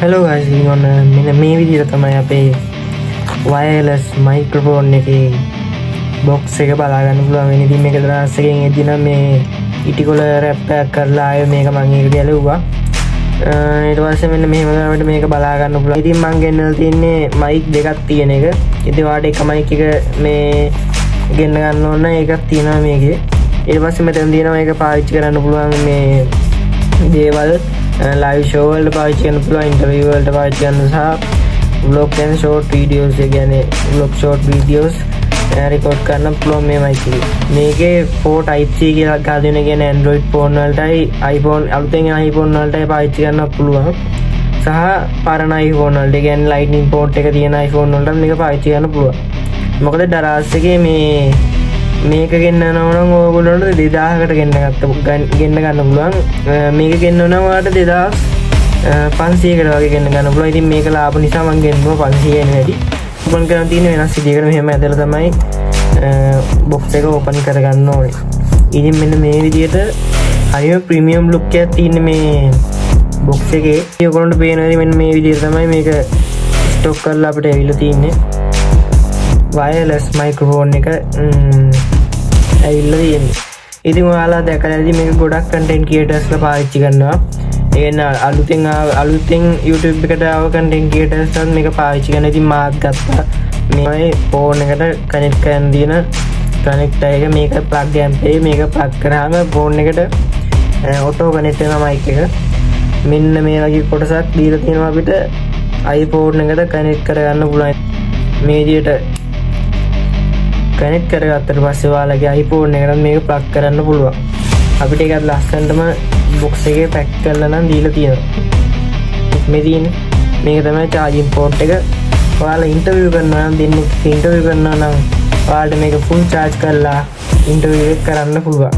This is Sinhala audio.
Hello guys, ඔන්න මෙන්න මේ විදිහට තමයි අපේ wireless microphone එකේ box එක බලා ගන්න පුළුවන් වෙන්නේ. ඉතින් මේක දරස් එකෙන් එද්දි නම් මේ ඉටිකොල රැප් එකක් කරලා ආයෙ මේක මම ඒකට ඇලුවා. ඊට පස්සේ මෙන්න මෙහෙම කරනකොට මේක බලා ගන්න පුළුවන්. ඉතින් මම ගෙන්නලා තියන්නේ mic දෙකක් තියෙන එක. ඉතින් ඔයාලට එක mic එක මේ ගෙන්න ගන්න ඕන එකක් තියෙනවා මේකේ. ඊට පස්සේ මෙතන තියෙනවා මේක පාවිච්චි කරන්න පුළුවන් මේ දේවල් live show වලට පාවිච්චි කරන්න පුළුවන්, interview වලට පාවිච්චි කරන්න සහ vlog and short videos ඒ කියන්නේ vlog short videos record කරන්න පුළුවන් මේ mic එකේ. මේකේ 4 type C කියලා ගහලා දෙන කියන්නේ Android phone වලටයි iPhone අලුතෙන් iPhone වලටයි පාවිච්චි කරන්න පුළුවන්. සහ පරණ iPhone වලට ඒ කියන්නේ lightning port එක තියෙන iPhone වලට මේක පාවිච්චි කරන්න පුළුවන්. මොකද දරාස් එකේ මේක ගෙන්නනවා නම් ඕගොල්ලන්ට 2000කට ගෙන්න ගන්න පුළුවන්. මේක ගෙන්නනවා නම් ඔයාලට 2500කට වගේ ගෙන්න ගන්න පුළුවන්. ඉතින් මේක ලාභ නිසා මම ගෙන්නුවා 500 වෙන වැඩි. ඕපන් කරන් තියෙන වෙනස් විදිහකට මෙහෙම ඇදලා තමයි box එක ඕපන් කරගන්න ඕනේ. ඉතින් මෙන්න මේ විදිහට හරිම ප්‍රීමියම් ලුක් එකක් තියෙන මේ box එකේ. ඔයගොල්ලන්ට පේනවා මෙන්න මේ විදිහට තමයි මේක ස්ටොක් කරලා අපිට ඇවිල්ලා තියෙන්නේ. wireless microphone එක ඇවිල්ලා තියෙන්නේ. ඉතින් ඔයාලා දැකලා ඇති මේක ගොඩක් content creatorsලා පාවිච්චි කරනවා. ඒ කියන්නේ අලුතෙන් YouTube එකට ආව content creatorsලා මේක පාවිච්චි කරන. ඉතින් මාත් ගත්තා. මේ phone එකට connect කරන්න දින connector එක මේක plug and play මේක plug කරාම phone එකට auto connect වෙනවා mic එක. මෙන්න මේ වගේ කොටසක් දීලා තියෙනවා අපිට iPhone එකට connect කරගන්න පුළුවන්. මේ විදිහට කනෙක්ට් කරගත්තට පස්සේ ඔයාලගේ iPhone එකට මේක ප්ලග් කරන්න පුළුවන්. අපිට ඒකත් ලස්සනටම box එකේ පැක් කරලා නම් දීලා තියෙනවා. මේ තියෙන්නේ මේක තමයි charging port එක. ඔයාලා ඉන්ටර්විව් කරනවා නම් ඉන්ටර්විව් කරනවා නම් ඔයාලට මේක full charge කරලා ඉන්ටර්විව් එක කරන්න පුළුවන්.